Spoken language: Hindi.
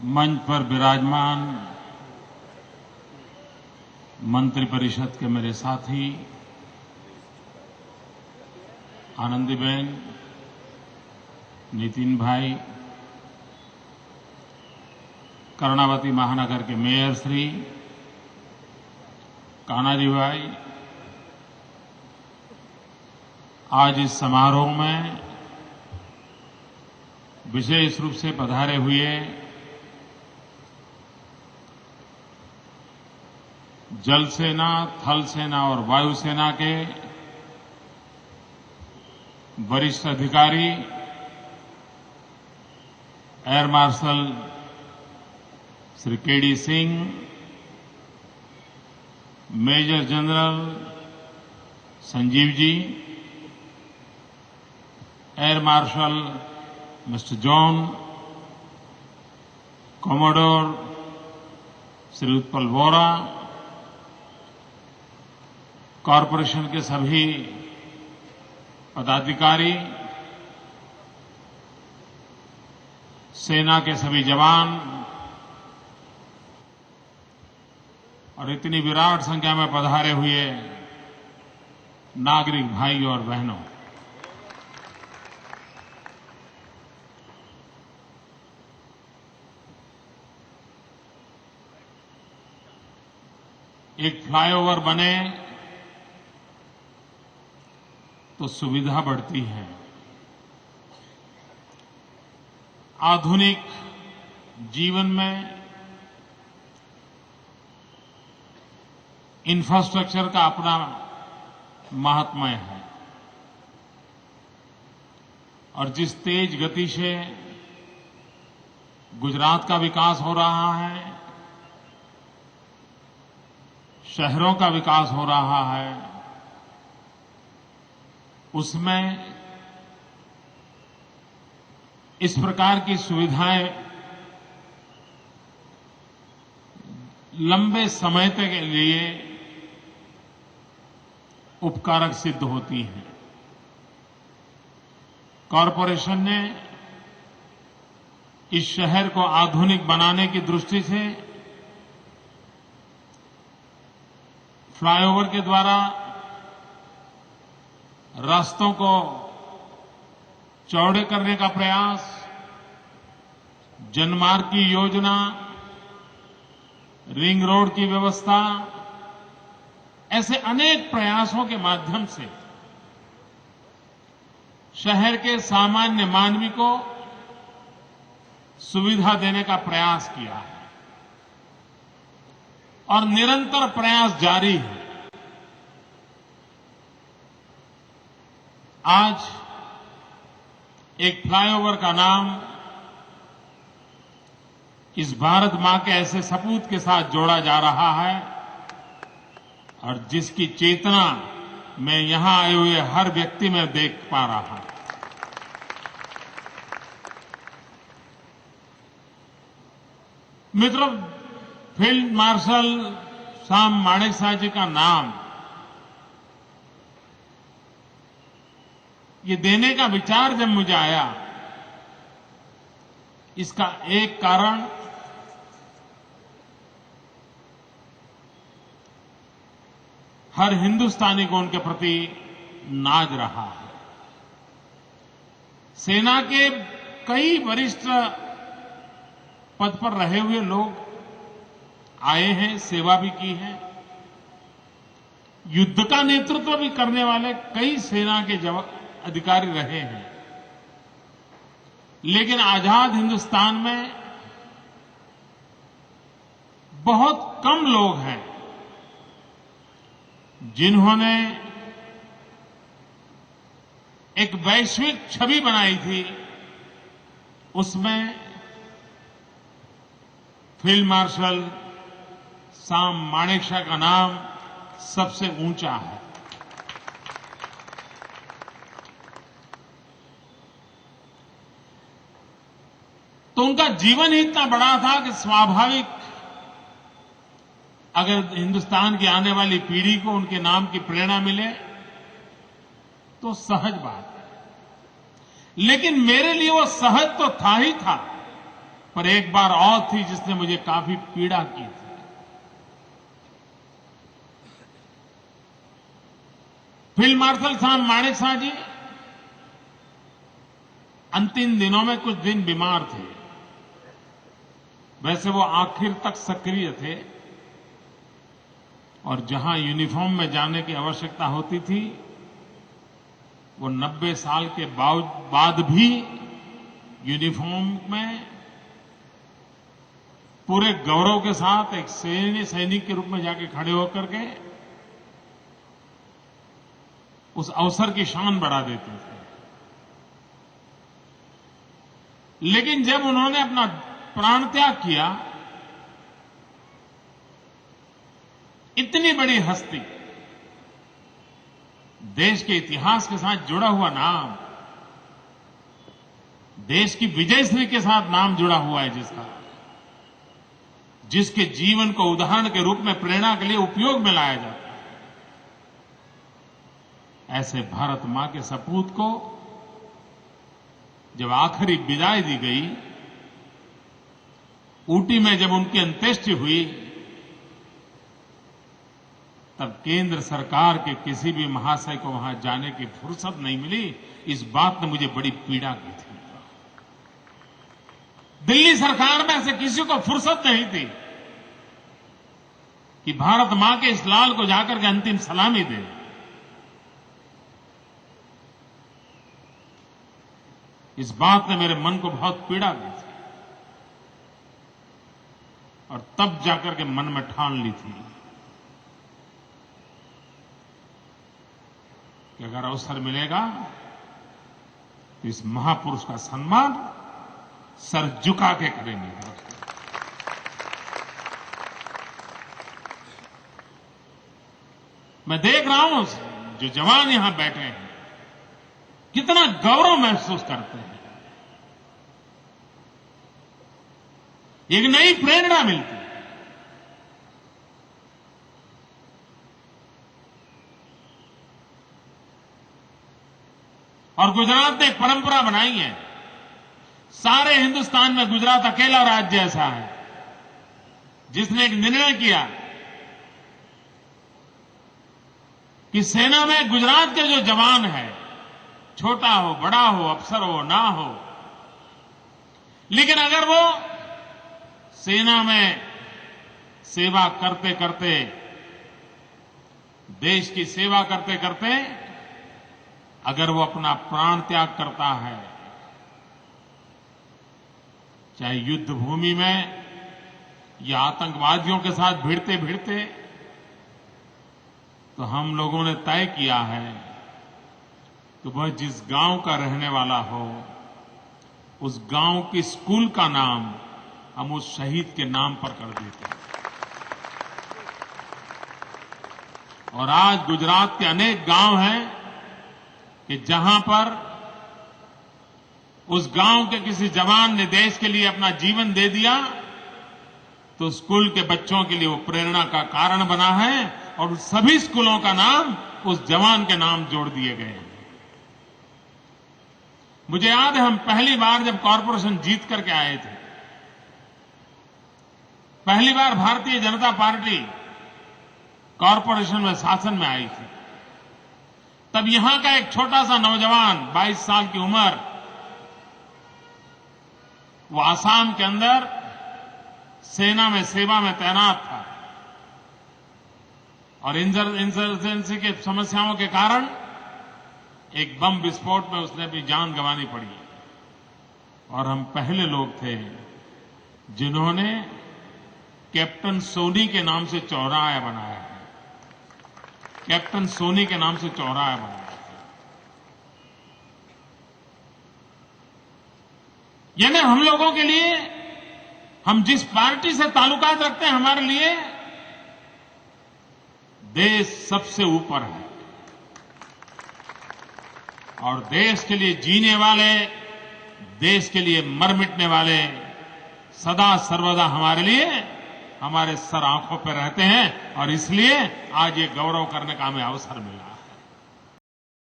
मंच पर विराजमान मंत्रिपरिषद के मेरे साथी आनंदीबेन, नितिन भाई, कर्णावती महानगर के मेयर श्री कानाजी भाई, आज इस समारोह में विशेष रूप से पधारे हुए जल सेना, थल सेना और वायु सेना के वरिष्ठ अधिकारी, air marshal Shri KD Singh, major general Sanjeev ji, air marshal mister John, commodore Shri Utpal Vora, corporation के सभी पदाधिकारी, सेना के सभी जवान और इतनी विराट संख्या में पधारे हुए नागरिक भाई और बहनों, एक फ्लाईओवर बने तो सुविधा बढ़ती है। आधुनिक जीवन में इंफ्रास्ट्रक्चर का अपना महात्म्य है और जिस तेज गति से गुजरात का विकास हो रहा है, शहरों का विकास हो रहा है, उसमें इस प्रकार की सुविधाएं लंबे समय तक के लिए उपकारक सिद्ध होती हैं। कॉरपोरेशन ने इस शहर को आधुनिक बनाने की दृष्टि से फ्लाईओवर के द्वारा रास्तों को चौड़े करने का प्रयास, जनमार्ग की योजना, रिंग रोड की व्यवस्था, ऐसे अनेक प्रयासों के माध्यम से शहर के सामान्य मानवी को सुविधा देने का प्रयास किया है और निरंतर प्रयास जारी है। आज एक फ्लाईओवर का नाम इस भारत मां के ऐसे सपूत के साथ जोड़ा जा रहा है और जिसकी चेतना मैं यहां आए हुए हर व्यक्ति में देख पा रहा हूं। मित्रों, फील्ड मार्शल साम माणेकशॉ जी का नाम ये देने का विचार जब मुझे आया, इसका एक कारण हर हिंदुस्तानी को उनके प्रति नाज रहा है। सेना के कई वरिष्ठ पद पर रहे हुए लोग आए हैं, सेवा भी की है, युद्ध का नेतृत्व भी करने वाले कई सेना के अधिकारी रहे हैं, लेकिन आजाद हिंदुस्तान में बहुत कम लोग हैं जिन्होंने एक वैश्विक छवि बनाई थी। उसमें फील्ड मार्शल साम माणेकशॉ का नाम सबसे ऊंचा है। तो उनका जीवन ही इतना बड़ा था कि स्वाभाविक अगर हिंदुस्तान की आने वाली पीढ़ी को उनके नाम की प्रेरणा मिले तो सहज बात है। लेकिन मेरे लिए वो सहज तो था ही था, पर एक बार और थी जिसने मुझे काफी पीड़ा की थी। फील्ड मार्शल साहब माणिक शाह जी अंतिम दिनों में कुछ दिन बीमार थे। वैसे वो आखिर तक सक्रिय थे और जहां यूनिफॉर्म में जाने की आवश्यकता होती थी, वो 90 साल के बाद भी यूनिफॉर्म में पूरे गौरव के साथ एक सैनिक के रूप में जाके खड़े होकर के उस अवसर की शान बढ़ा देते थे। लेकिन जब उन्होंने अपना प्राण त्याग किया, इतनी बड़ी हस्ती, देश के इतिहास के साथ जुड़ा हुआ नाम, देश की विजयश्री के साथ नाम जुड़ा हुआ है, जिसके जीवन को उदाहरण के रूप में प्रेरणा के लिए उपयोग में लाया जाता है, ऐसे भारत मां के सपूत को जब आखिरी विदाई दी गई, ऊटी में जब उनकी अंत्येष्टि हुई, तब केंद्र सरकार के किसी भी महाशय को वहां जाने की फुर्सत नहीं मिली। इस बात ने मुझे बड़ी पीड़ा की थी। दिल्ली सरकार में से किसी को फुर्सत नहीं थी कि भारत मां के इस लाल को जाकर के अंतिम सलामी दे। इस बात ने मेरे मन को बहुत पीड़ा दी थी और तब जाकर के मन में ठान ली थी कि अगर अवसर मिलेगा तो इस महापुरुष का सम्मान सर झुका के करेंगे। मैं देख रहा हूं जो जवान यहां बैठे हैं कितना गौरव महसूस करते हैं, एक नई प्रेरणा मिलती है। और गुजरात ने एक परंपरा बनाई है, सारे हिंदुस्तान में गुजरात अकेला राज्य ऐसा है जिसने एक निर्णय किया कि सेना में गुजरात के जो जवान हैं, छोटा हो, बड़ा हो, अफसर हो, ना हो, लेकिन अगर वो सेना में सेवा करते करते, देश की सेवा करते करते अगर वो अपना प्राण त्याग करता है, चाहे युद्ध भूमि में या आतंकवादियों के साथ भिड़ते भिड़ते, तो हम लोगों ने तय किया है कि वह जिस गांव का रहने वाला हो, उस गांव के स्कूल का नाम हम उस शहीद के नाम पर कर देते हैं। और आज गुजरात के अनेक गांव हैं कि जहां पर उस गांव के किसी जवान ने देश के लिए अपना जीवन दे दिया, तो स्कूल के बच्चों के लिए वो प्रेरणा का कारण बना है और सभी स्कूलों का नाम उस जवान के नाम जोड़ दिए गए हैं। मुझे याद है, हम पहली बार जब कॉरपोरेशन जीत करके आए थे, पहली बार भारतीय जनता पार्टी कॉरपोरेशन में शासन में आई थी, तब यहां का एक छोटा सा नौजवान 22 साल की उम्र, वो आसाम के अंदर सेना में सेवा में तैनात था और इंसर्जेंसी के समस्याओं के कारण एक बम विस्फोट में उसने अपनी जान गंवानी पड़ी। और हम पहले लोग थे जिन्होंने कैप्टन सोनी के नाम से चौराहा बनाया है, कैप्टन सोनी के नाम से चौराहा बनाया है। यानी हम लोगों के लिए, हम जिस पार्टी से ताल्लुकात रखते हैं, हमारे लिए देश सबसे ऊपर है और देश के लिए जीने वाले, देश के लिए मर मिटने वाले सदा सर्वदा हमारे लिए, हमारे सर आंखों पर रहते हैं और इसलिए आज ये गौरव करने का हमें अवसर मिला।